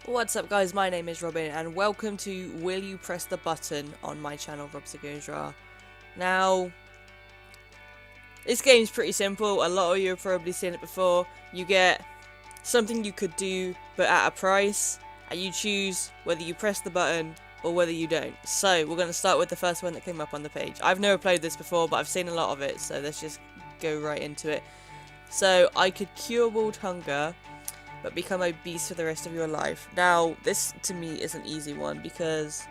What's up guys, my name is Robin and welcome to Will You Press the Button on my channel RobzarrGoesRawr. Now, this game's pretty simple. A lot of you have probably seen it before. You get something you could do but at a price, and you choose whether you press the button or whether you don't. So we're going to start with the first one that came up on the page. I've never played this before, but I've seen a lot of it, so let's just go right into it. So I could cure world hunger but become obese for the rest of your life. Now, this to me is an easy one because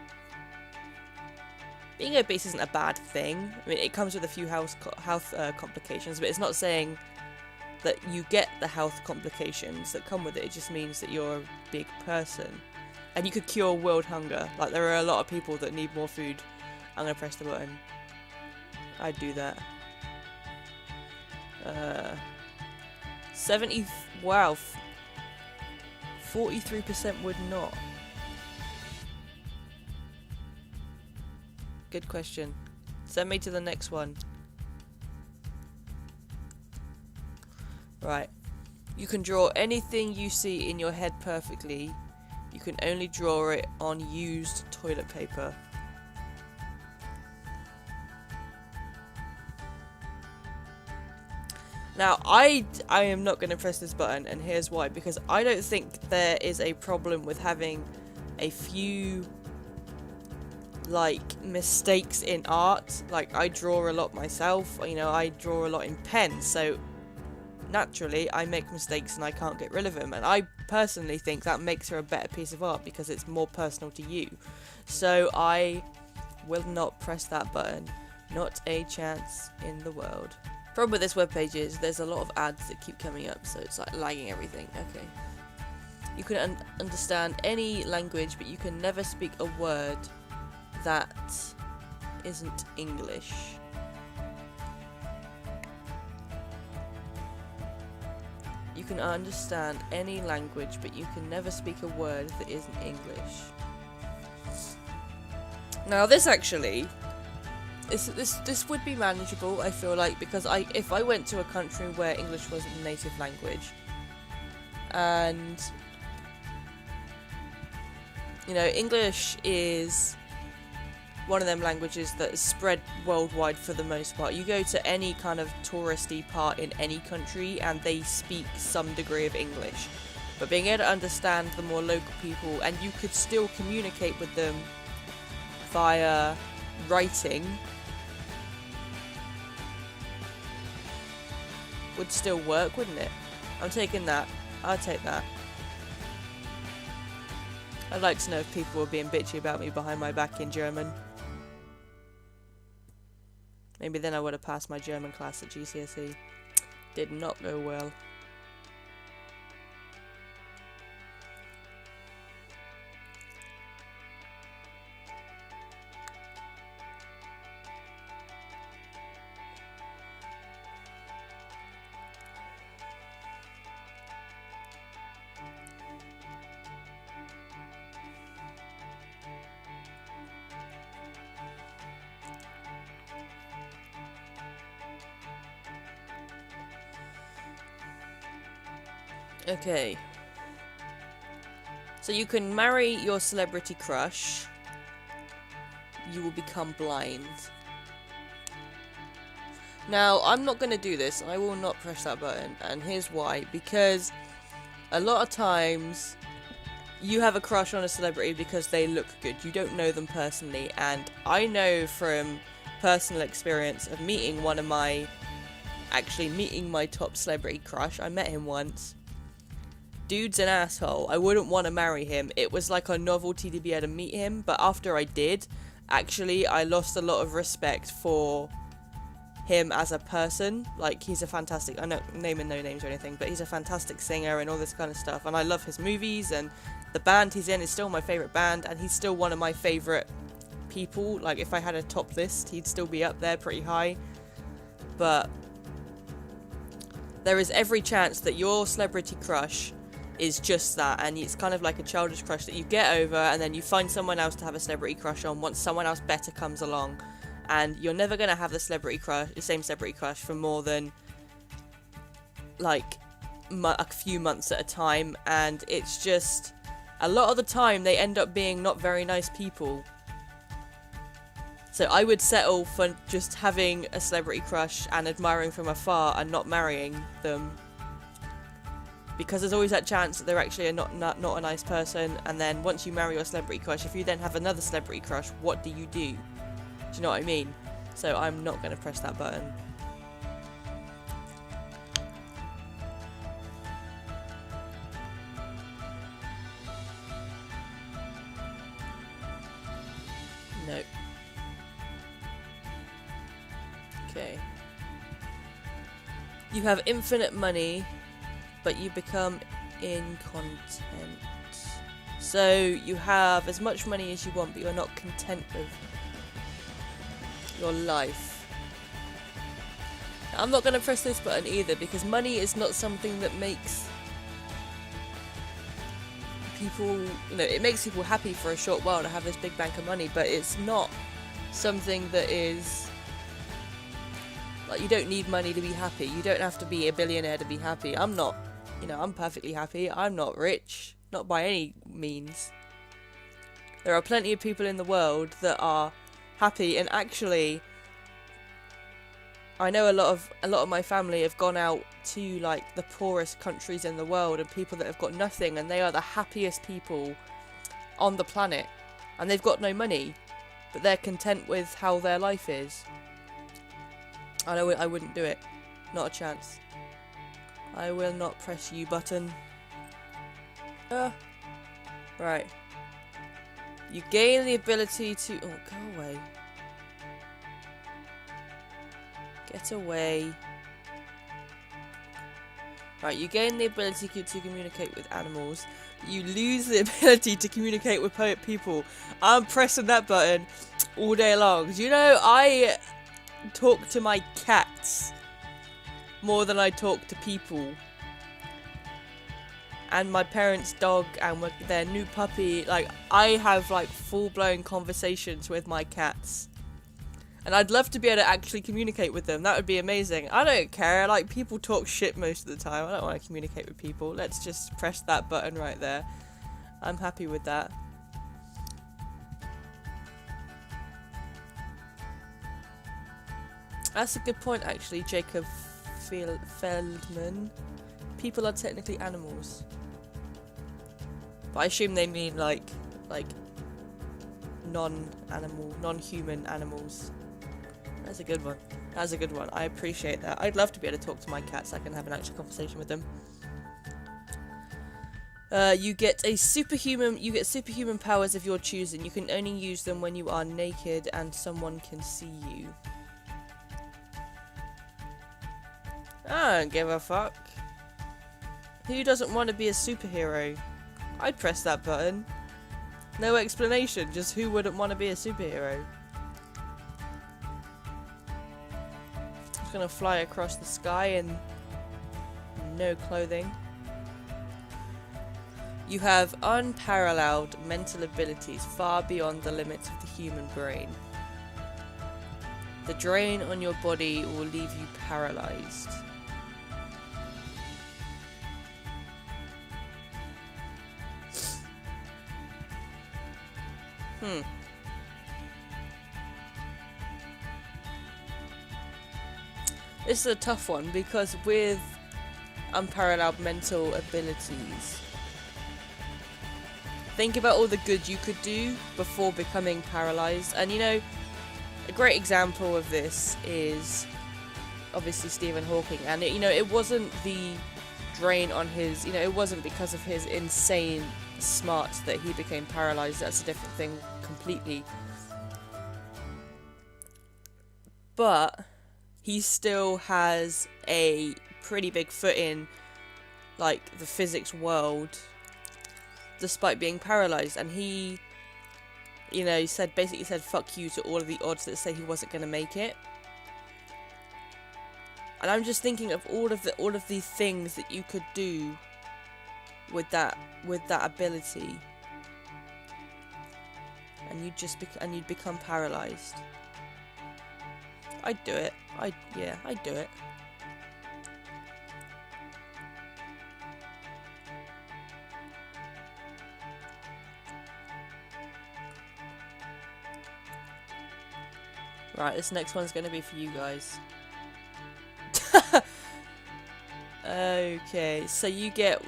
being obese isn't a bad thing. I mean, it comes with a few health complications, but it's not saying that you get the health complications that come with it. It just means that you're a big person. And you could cure world hunger. Like, there are a lot of people that need more food. I'm going to press the button. I'd do that. 43% would not. Good question. Send me to the next one. Right. You can draw anything you see in your head perfectly. You can only draw it on used toilet paper. Now, I am not going to press this button, and here's why. Because I don't think there is a problem with having a few, like, mistakes in art. Like, I draw a lot myself, you know, I draw a lot in pen, so naturally I make mistakes and I can't get rid of them. And I personally think that makes her a better piece of art because it's more personal to you. So I will not press that button. Not a chance in the world. Problem with this webpage is there's a lot of ads that keep coming up, so it's like lagging everything. Okay. You can understand any language, but you can never speak a word that isn't English. You can understand any language, but you can never speak a word that isn't English. Now, this actually... This would be manageable, I feel like, because if I went to a country where English wasn't the native language, and you know, English is one of them languages that is spread worldwide for the most part. You go to any kind of touristy part in any country and they speak some degree of English, but being able to understand the more local people, and you could still communicate with them via writing, would still work, wouldn't it? I'm taking that. I'll take that. I'd like to know if people were being bitchy about me behind my back in German. Maybe then I would have passed my German class at GCSE. Did not go well. Okay. So you can marry your celebrity crush. You will become blind. Now, I'm not going to do this. I will not press that button. And here's why. Because a lot of times you have a crush on a celebrity because they look good. You don't know them personally. And I know from personal experience of meeting my top celebrity crush. I met him once. Dude's an asshole. I wouldn't want to marry him. It was like a novelty to be able to meet him, but after I did, actually, I lost a lot of respect for him as a person. Like, he's a fantastic, I'm not naming no names or anything, but he's a fantastic singer and all this kind of stuff, and I love his movies, and the band he's in is still my favourite band, and he's still one of my favourite people. Like, if I had a top list, he'd still be up there pretty high, but there is every chance that your celebrity crush is just that, and it's kind of like a childish crush that you get over, and then you find someone else to have a celebrity crush on once someone else better comes along, and you're never going to have the same celebrity crush for more than like a few months at a time, and it's just a lot of the time they end up being not very nice people. So I would settle for just having a celebrity crush and admiring from afar and not marrying them. Because there's always that chance that they're actually not a nice person, and then once you marry your celebrity crush, if you then have another celebrity crush, what do? Do you know what I mean? So I'm not going to press that button. No. Okay. You have infinite money, but you become incontent. So you have as much money as you want, but you're not content with your life. Now, I'm not going to press this button either, because money is not something that makes people, you know, it makes people happy for a short while to have this big bank of money, but it's not something that is, like, you don't need money to be happy. You don't have to be a billionaire to be happy. I'm not, you know, I'm perfectly happy. I'm not rich, not by any means. There are plenty of people in the world that are happy, and actually I know a lot of my family have gone out to like the poorest countries in the world, and people that have got nothing, and they are the happiest people on the planet, and they've got no money, but they're content with how their life is. I know I wouldn't do it. Not a chance. I will not press U button. Right. You gain the ability to... Oh, go away. Get away. Right, you gain the ability to communicate with animals. You lose the ability to communicate with people. I'm pressing that button all day long. You know, I talk to my cats more than I talk to people. And my parents' dog and their new puppy. Like, I have like full-blown conversations with my cats. And I'd love to be able to actually communicate with them. That would be amazing. I don't care. Like, people talk shit most of the time. I don't want to communicate with people. Let's just press that button right there. I'm happy with that. That's a good point, actually, Jacob Feldman. People are technically animals. But I assume they mean like non-animal, non-human animals. That's a good one. That's a good one. I appreciate that. I'd love to be able to talk to my cats. I can have an actual conversation with them. You get superhuman powers of your choosing. You can only use them when you are naked and someone can see you. I don't give a fuck. Who doesn't want to be a superhero? I'd press that button. No explanation, just who wouldn't want to be a superhero? Just gonna fly across the sky in no clothing. You have unparalleled mental abilities far beyond the limits of the human brain. The drain on your body will leave you paralyzed. This is a tough one, because with unparalleled mental abilities, think about all the good you could do before becoming paralyzed. And you know, a great example of this is obviously Stephen Hawking. And it wasn't the drain on his, it wasn't because of his insane smarts that he became paralyzed. That's a different thing completely. But he still has a pretty big foot in like the physics world despite being paralyzed, and he basically said fuck you to all of the odds that say he wasn't going to make it. And I'm just thinking of all of these things that you could do with that ability, and you'd become paralyzed. I'd do it. I'd do it. Right, this next one's going to be for you guys. Okay, so you get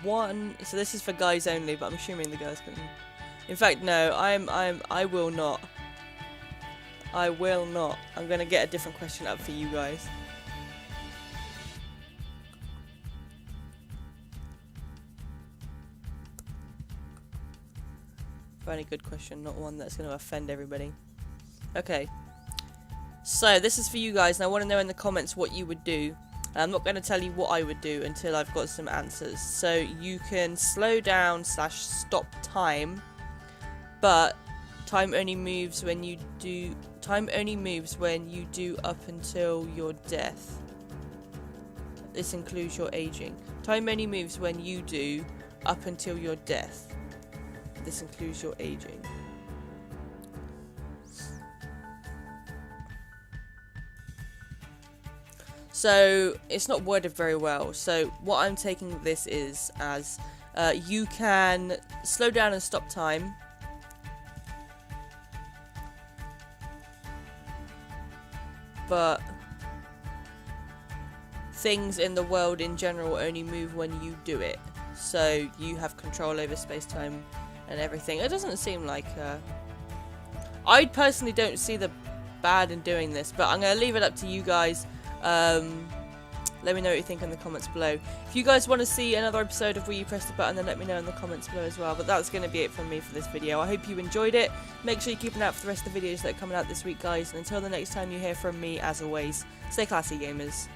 one. So this is for guys only, but I'm assuming the girls can. In fact, no, I will not. I will not. I'm going to get a different question up for you guys. Very good question, not one that's going to offend everybody. Okay. So this is for you guys, and I want to know in the comments what you would do. I'm not going to tell you what I would do until I've got some answers. So you can slow down / stop time, but time only moves when you do. Time only moves when you do up until your death. This includes your aging. Time only moves when you do up until your death. This includes your aging. So it's not worded very well. So what I'm taking this is as you can slow down and stop time. But things in the world in general only move when you do it. So you have control over space-time and everything. It doesn't seem like... I personally don't see the bad in doing this, but I'm going to leave it up to you guys. Let me know what you think in the comments below. If you guys want to see another episode of Will You Press the Button, then let me know in the comments below as well. But that's going to be it from me for this video. I hope you enjoyed it. Make sure you keep an eye out for the rest of the videos that are coming out this week, guys. And until the next time you hear from me, as always, stay classy, gamers.